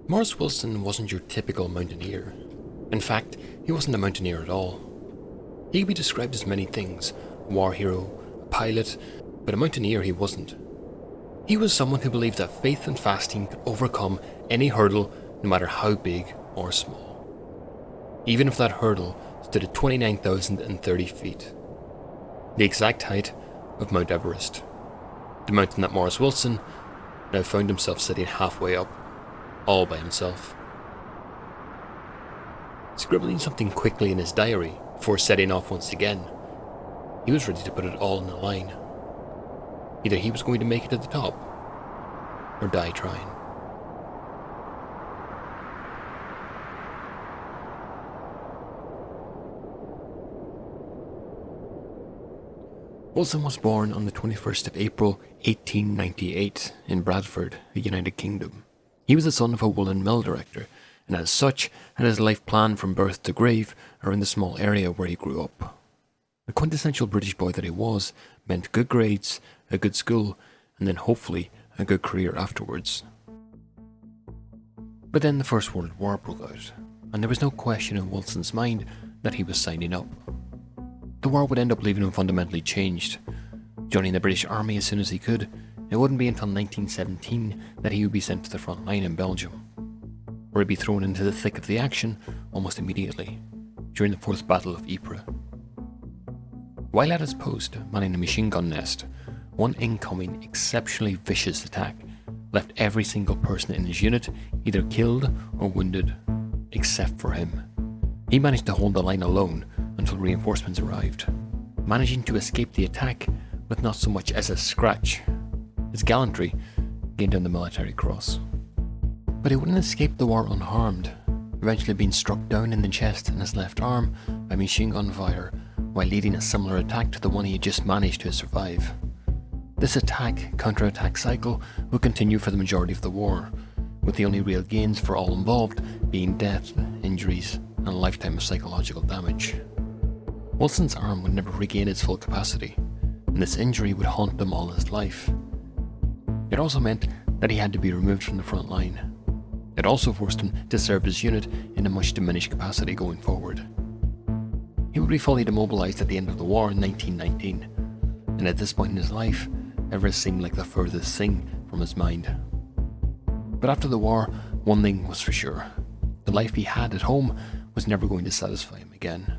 Maurice Wilson wasn't your typical mountaineer. In fact, he wasn't a mountaineer at all. He could be described as many things: a war hero, a pilot, but a mountaineer he wasn't. He was someone who believed that faith and fasting could overcome any hurdle, no matter how big or small. Even if that hurdle stood at 29,030 feet, the exact height of Mount Everest, the mountain that Maurice Wilson now found himself sitting halfway up, all by himself. Scribbling something quickly in his diary before setting off once again, he was ready to put it all on the line. Either he was going to make it to the top, or die trying. Wilson was born on the 21st of April 1898 in Bradford, the United Kingdom. He was the son of a woolen mill director, and as such had his life planned from birth to grave around the small area where he grew up. The quintessential British boy that he was meant good grades, a good school, and then hopefully a good career afterwards. But then the First World War broke out, and there was no question in Wilson's mind that he was signing up. The war would end up leaving him fundamentally changed. Joining the British Army as soon as he could, it wouldn't be until 1917 that he would be sent to the front line in Belgium, where he'd be thrown into the thick of the action almost immediately, during the Fourth Battle of Ypres. While at his post, manning a machine gun nest, one incoming, exceptionally vicious attack left every single person in his unit either killed or wounded, except for him. He managed to hold the line alone until reinforcements arrived, managing to escape the attack with not so much as a scratch. His gallantry gained him the Military Cross. But he wouldn't escape the war unharmed, eventually being struck down in the chest and his left arm by machine gun fire while leading a similar attack to the one he had just managed to survive. This attack-counter-attack cycle would continue for the majority of the war, with the only real gains for all involved being death, injuries, and a lifetime of psychological damage. Wilson's arm would never regain its full capacity, and this injury would haunt him all his life. It also meant that he had to be removed from the front line. It also forced him to serve his unit in a much diminished capacity going forward. He would be fully demobilised at the end of the war in 1919, and at this point in his life, Everest seemed like the furthest thing from his mind. But after the war, one thing was for sure: the life he had at home was never going to satisfy him again.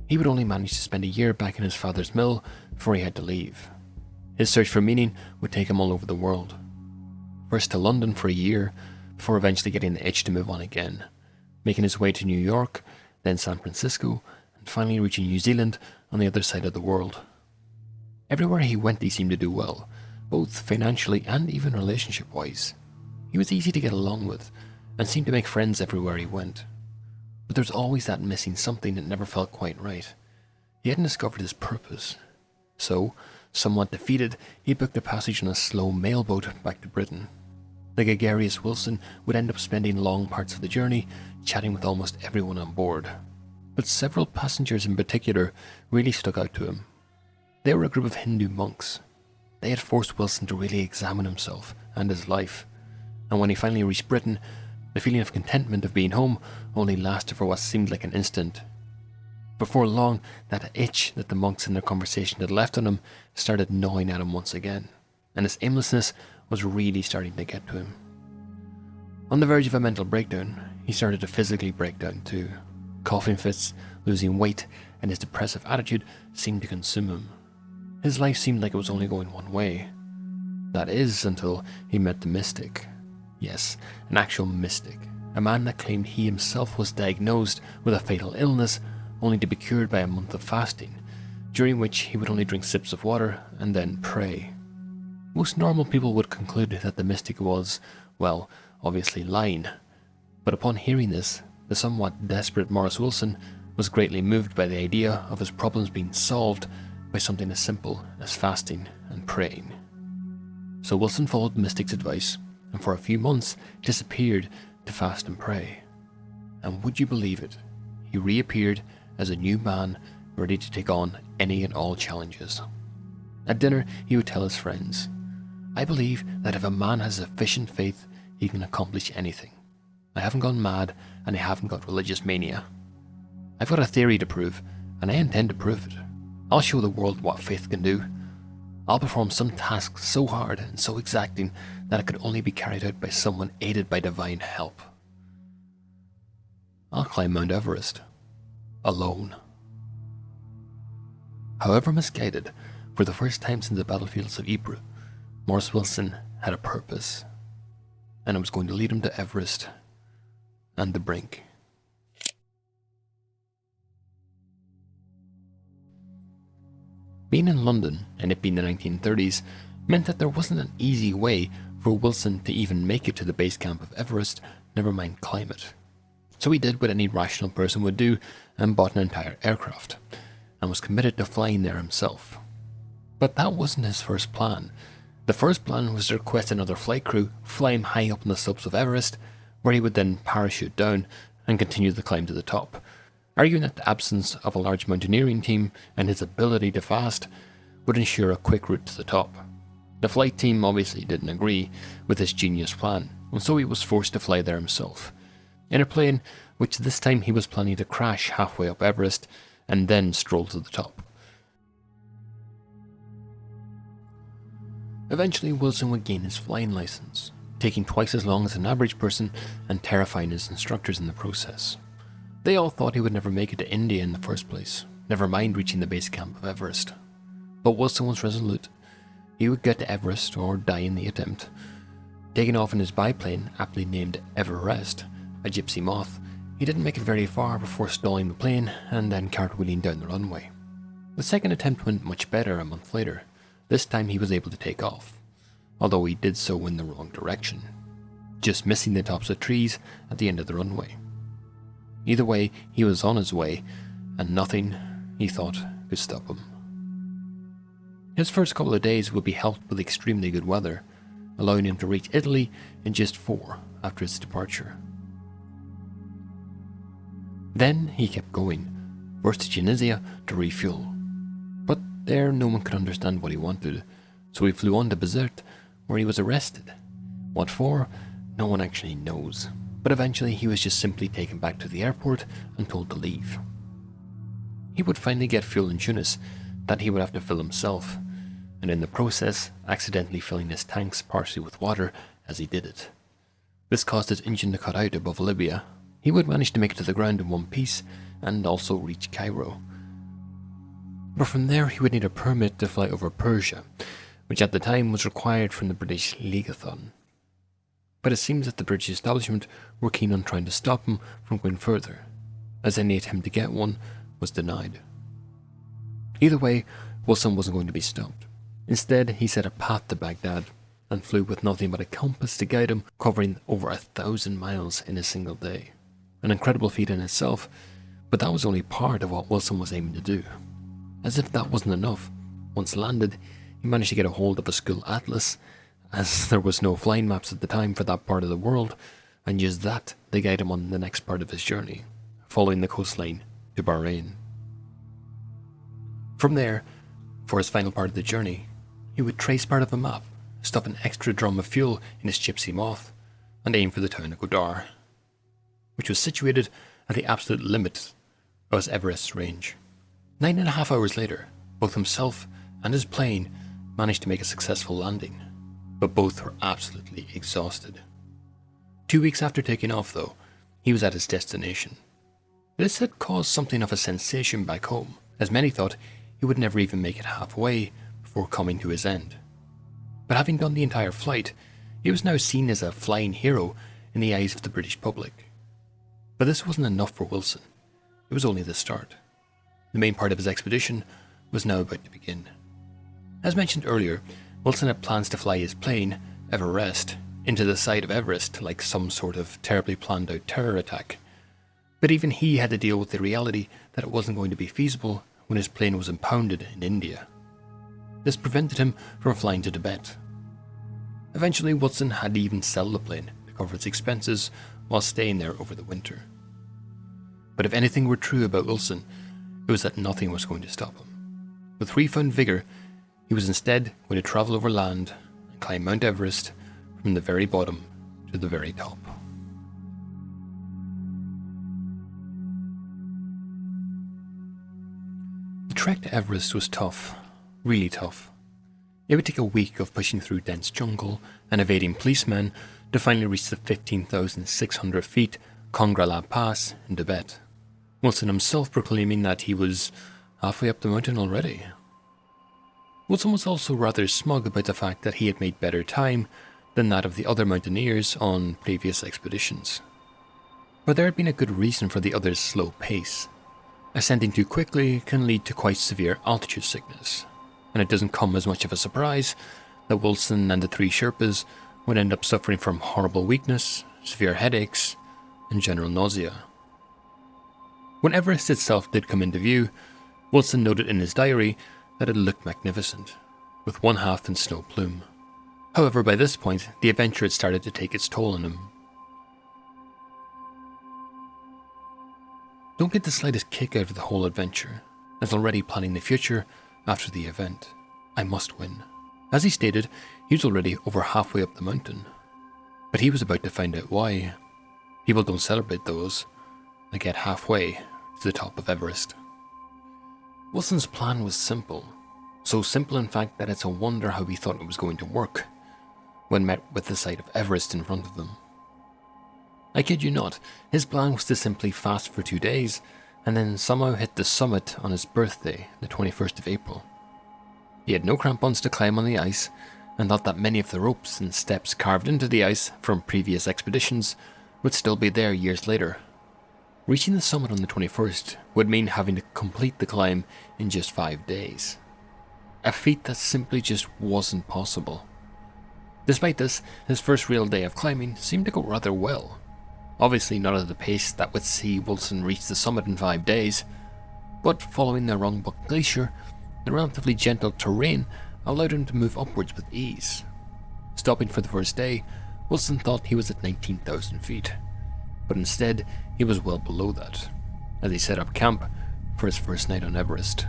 He would only manage to spend a year back in his father's mill before he had to leave. His search for meaning would take him all over the world. First to London for a year, before eventually getting the itch to move on again, making his way to New York, then San Francisco, and finally reaching New Zealand on the other side of the world. Everywhere he went he seemed to do well, both financially and even relationship-wise. He was easy to get along with, and seemed to make friends everywhere he went. But there was always that missing something that never felt quite right. He hadn't discovered his purpose. So, somewhat defeated, he booked a passage on a slow mailboat back to Britain. The gregarious Wilson would end up spending long parts of the journey chatting with almost everyone on board. But several passengers in particular really stuck out to him. They were a group of Hindu monks. They had forced Wilson to really examine himself and his life, and when he finally reached Britain, the feeling of contentment of being home only lasted for what seemed like an instant. Before long, that itch that the monks in their conversation had left on him started gnawing at him once again, and his aimlessness was really starting to get to him. On the verge of a mental breakdown, he started to physically break down too. Coughing fits, losing weight, and his depressive attitude seemed to consume him. His life seemed like it was only going one way. That is, until he met the mystic. Yes, an actual mystic. A man that claimed he himself was diagnosed with a fatal illness, only to be cured by a month of fasting, during which he would only drink sips of water and then pray. Most normal people would conclude that the mystic was, well, obviously lying. But upon hearing this, the somewhat desperate Maurice Wilson was greatly moved by the idea of his problems being solved by something as simple as fasting and praying. So Wilson followed the mystic's advice, and for a few months disappeared to fast and pray. And would you believe it? He reappeared as a new man ready to take on any and all challenges. At dinner, he would tell his friends, "I believe that if a man has sufficient faith, he can accomplish anything. I haven't gone mad, and I haven't got religious mania. I've got a theory to prove, and I intend to prove it. I'll show the world what faith can do. I'll perform some task so hard and so exacting that it could only be carried out by someone aided by divine help. I'll climb Mount Everest. Alone." However misguided, for the first time since the battlefields of Ypres, Maurice Wilson had a purpose, and it was going to lead him to Everest and the brink. Being in London, and it being the 1930s, meant that there wasn't an easy way for Wilson to even make it to the base camp of Everest, never mind climb it. So he did what any rational person would do and bought an entire aircraft, and was committed to flying there himself. But that wasn't his first plan. The first plan was to request another flight crew fly him high up on the slopes of Everest, where he would then parachute down and continue the climb to the top, arguing that the absence of a large mountaineering team and his ability to fast would ensure a quick route to the top. The flight team obviously didn't agree with this genius plan, and so he was forced to fly there himself, in a plane which this time he was planning to crash halfway up Everest and then stroll to the top. Eventually, Wilson would gain his flying license, taking twice as long as an average person and terrifying his instructors in the process. They all thought he would never make it to India in the first place, never mind reaching the base camp of Everest. But Wilson was resolute. He would get to Everest or die in the attempt. Taking off in his biplane, aptly named Everest, a gypsy moth, he didn't make it very far before stalling the plane and then cartwheeling down the runway. The second attempt went much better a month later. This time he was able to take off, although he did so in the wrong direction, just missing the tops of trees at the end of the runway. Either way, he was on his way, and nothing, he thought, could stop him. His first couple of days would be helped with extremely good weather, allowing him to reach Italy in just 4 after its departure. Then he kept going, first to Tunisia to refuel. But there no one could understand what he wanted, so he flew on to Bizerte, where he was arrested. What for? No one actually knows, but eventually he was just simply taken back to the airport and told to leave. He would finally get fuel in Tunis that he would have to fill himself, and in the process accidentally filling his tanks partially with water as he did it. This caused his engine to cut out above Libya. He would manage to make it to the ground in one piece and also reach Cairo. But from there he would need a permit to fly over Persia, which at the time was required from the British Legathon. But it seems that the British establishment were keen on trying to stop him from going further, as any attempt to get one was denied. Either way, Wilson wasn't going to be stopped. Instead, he set a path to Baghdad and flew with nothing but a compass to guide him, covering over 1,000 miles in a single day. An incredible feat in itself, but that was only part of what Wilson was aiming to do. As if that wasn't enough, once landed, he managed to get a hold of a school atlas, as there was no flying maps at the time for that part of the world, and used that to guide him on the next part of his journey, following the coastline to Bahrain. From there, for his final part of the journey, he would trace part of a map, stuff an extra drum of fuel in his gypsy moth, and aim for the town of Godar, which was situated at the absolute limit of his Everest range. 9.5 hours later, both himself and his plane managed to make a successful landing, but both were absolutely exhausted. 2 weeks after taking off, though, he was at his destination. This had caused something of a sensation back home, as many thought he would never even make it halfway before coming to his end. But having done the entire flight, he was now seen as a flying hero in the eyes of the British public. But this wasn't enough for Wilson. It was only the start. The main part of his expedition was now about to begin. As mentioned earlier, Wilson had plans to fly his plane, Everest, into the side of Everest like some sort of terribly planned out terror attack. But even he had to deal with the reality that it wasn't going to be feasible when his plane was impounded in India. This prevented him from flying to Tibet. Eventually, Wilson had to even sell the plane to cover its expenses while staying there over the winter. But if anything were true about Wilson, it it was that nothing was going to stop him. With refound vigour, he was instead going to travel over land and climb Mount Everest from the very bottom to the very top. The trek to Everest was tough, really tough. It would take a week of pushing through dense jungle and evading policemen to finally reach the 15,600 feet Kongra Pass in Tibet, Wilson himself proclaiming that he was halfway up the mountain already. Wilson was also rather smug about the fact that he had made better time than that of the other mountaineers on previous expeditions. But there had been a good reason for the others' slow pace. Ascending too quickly can lead to quite severe altitude sickness, and it doesn't come as much of a surprise that Wilson and the three Sherpas would end up suffering from horrible weakness, severe headaches, and general nausea. When Everest itself did come into view, Wilson noted in his diary that it looked magnificent, with one half in snow plume. However, by this point, the adventure had started to take its toll on him. Don't get the slightest kick out of the whole adventure, as already planning the future after the event. I must win. As he stated, he was already over halfway up the mountain. But he was about to find out why. People don't celebrate those that get halfway to the top of Everest. Wilson's plan was simple. So simple in fact that it's a wonder how he thought it was going to work when met with the sight of Everest in front of them. I kid you not, his plan was to simply fast for 2 days and then somehow hit the summit on his birthday, the 21st of April. He had no crampons to climb on the ice and thought that many of the ropes and steps carved into the ice from previous expeditions would still be there years later. Reaching the summit on the 21st would mean having to complete the climb in just 5 days. A feat that simply just wasn't possible. Despite this, his first real day of climbing seemed to go rather well. Obviously not at the pace that would see Wilson reach the summit in 5 days, but following the Rongbuk Glacier, the relatively gentle terrain allowed him to move upwards with ease. Stopping for the first day, Wilson thought he was at 19,000 feet, but instead he was well below that, as he set up camp for his first night on Everest.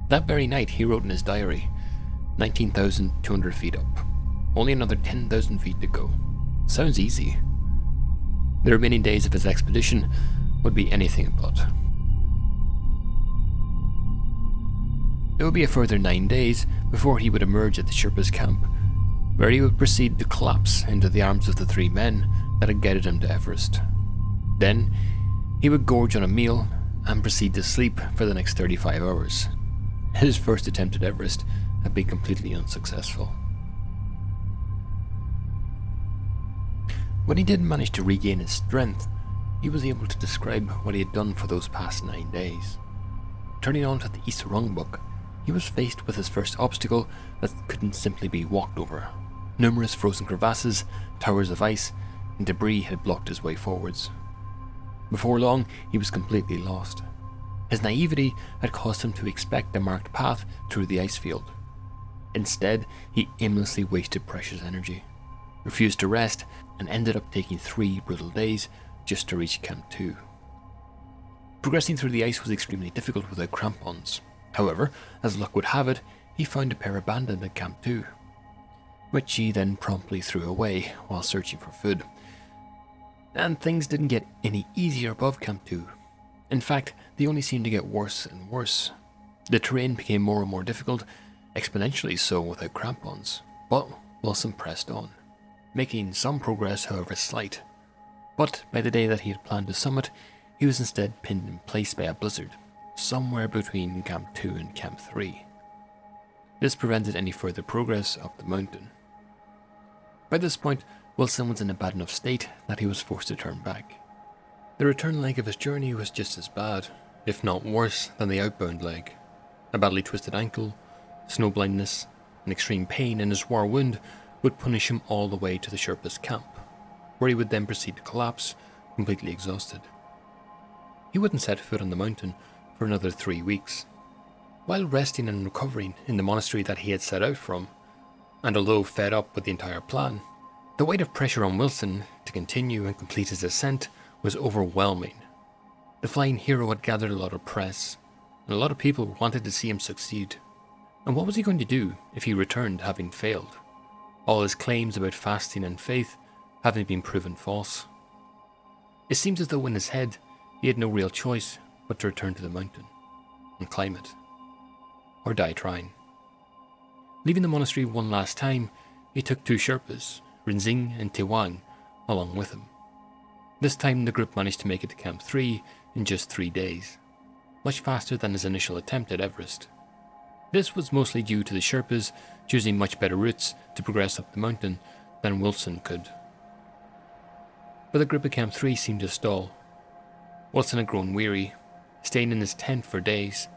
That very night he wrote in his diary, 19,200 feet up, only another 10,000 feet to go. Sounds easy. The remaining days of his expedition would be anything but. It would be a further 9 days before he would emerge at the Sherpa's camp, where he would proceed to collapse into the arms of the 3 men that had guided him to Everest. Then, he would gorge on a meal and proceed to sleep for the next 35 hours. His first attempt at Everest had been completely unsuccessful. When he did manage to regain his strength, he was able to describe what he had done for those past 9 days. Turning on to the East Rongbuk, he was faced with his first obstacle that couldn't simply be walked over. Numerous frozen crevasses, towers of ice, and debris had blocked his way forwards. Before long, he was completely lost. His naivety had caused him to expect a marked path through the ice field. Instead, he aimlessly wasted precious energy, refused to rest, and ended up taking 3 brutal days just to reach Camp 2. Progressing through the ice was extremely difficult without crampons. However, as luck would have it, he found a pair abandoned at Camp 2, which he then promptly threw away while searching for food. And things didn't get any easier above Camp 2. In fact, they only seemed to get worse and worse. The terrain became more and more difficult, exponentially so without crampons. But Wilson pressed on, making some progress, however slight. But by the day that he had planned to summit, he was instead pinned in place by a blizzard, somewhere between Camp 2 and Camp 3. This prevented any further progress up the mountain. By this point, Wilson was in a bad enough state that he was forced to turn back. The return leg of his journey was just as bad, if not worse, than the outbound leg. A badly twisted ankle, snow blindness, and extreme pain in his war wound would punish him all the way to the Sherpa's camp, where he would then proceed to collapse, completely exhausted. He wouldn't set foot on the mountain for another 3 weeks. While resting and recovering in the monastery that he had set out from, and although fed up with the entire plan, the weight of pressure on Wilson to continue and complete his ascent was overwhelming. The flying hero had gathered a lot of press, and a lot of people wanted to see him succeed. And what was he going to do if he returned having failed? All his claims about fasting and faith having been proven false. It seems as though in his head he had no real choice but to return to the mountain and climb it, or die trying. Leaving the monastery one last time, he took 2 Sherpas, Rinzing and Tewang, along with him. This time the group managed to make it to Camp 3 in just 3 days, much faster than his initial attempt at Everest. This was mostly due to the Sherpas choosing much better routes to progress up the mountain than Wilson could. But the group at Camp 3 seemed to stall. Wilson had grown weary, staying in his tent for days,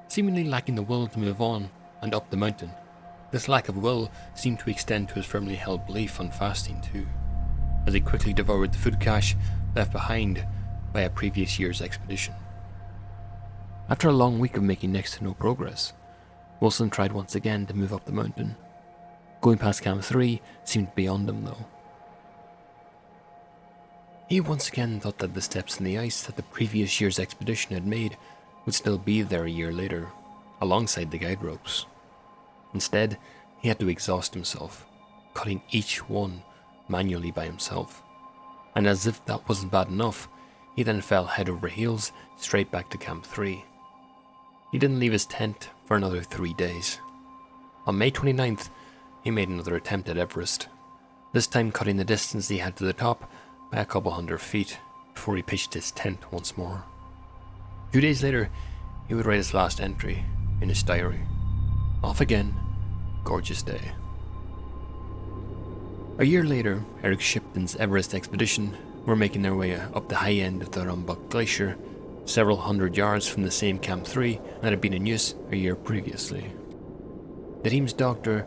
seemingly lacking the will to move on and up the mountain. This lack of will seemed to extend to his firmly held belief on fasting too, as he quickly devoured the food cache left behind by a previous year's expedition. After a long week of making next to no progress, Wilson tried once again to move up the mountain. Going past Camp 3 seemed beyond him though. He once again thought that the steps in the ice that the previous year's expedition had made would still be there a year later, alongside the guide ropes. Instead, he had to exhaust himself, cutting each one manually by himself. And as if that wasn't bad enough, he then fell head over heels straight back to Camp 3. He didn't leave his tent for another 3 days. On May 29th, he made another attempt at Everest, this time cutting the distance he had to the top by a couple hundred feet before he pitched his tent once more. 2 days later, he would write his last entry in his diary. Off again, gorgeous day. A year later, Eric Shipton's Everest expedition were making their way up the high end of the Rumbuk Glacier, several hundred yards from the same Camp 3 that had been in use a year previously. The team's doctor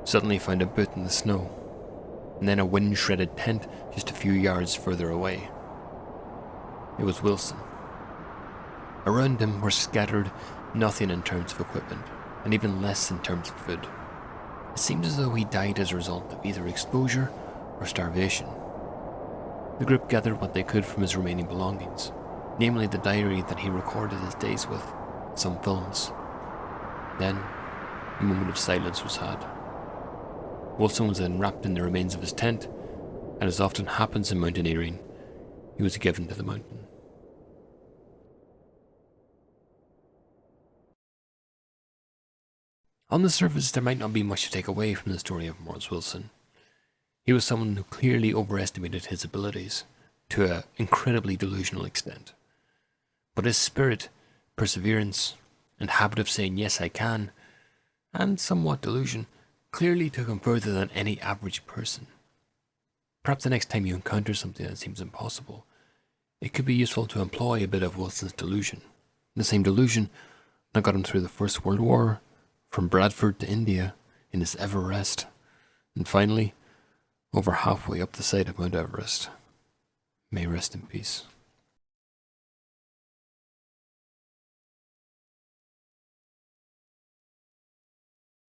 suddenly found a boot in the snow, and then a wind-shredded tent just a few yards further away. It was Wilson. Around him were scattered nothing in terms of equipment, and even less in terms of food. It seemed as though he died as a result of either exposure or starvation. The group gathered what they could from his remaining belongings, namely the diary that he recorded his days with, some films. Then, a moment of silence was had. Wilson was then wrapped in the remains of his tent, and as often happens in mountaineering, he was given to the mountain. On the surface, there might not be much to take away from the story of Maurice Wilson. He was someone who clearly overestimated his abilities to an incredibly delusional extent. But his spirit, perseverance, and habit of saying yes I can, and somewhat delusion, clearly took him further than any average person. Perhaps the next time you encounter something that seems impossible, it could be useful to employ a bit of Wilson's delusion. The same delusion that got him through the First World War, from Bradford to India, in his Everest, and finally, over halfway up the side of Mount Everest. May rest in peace.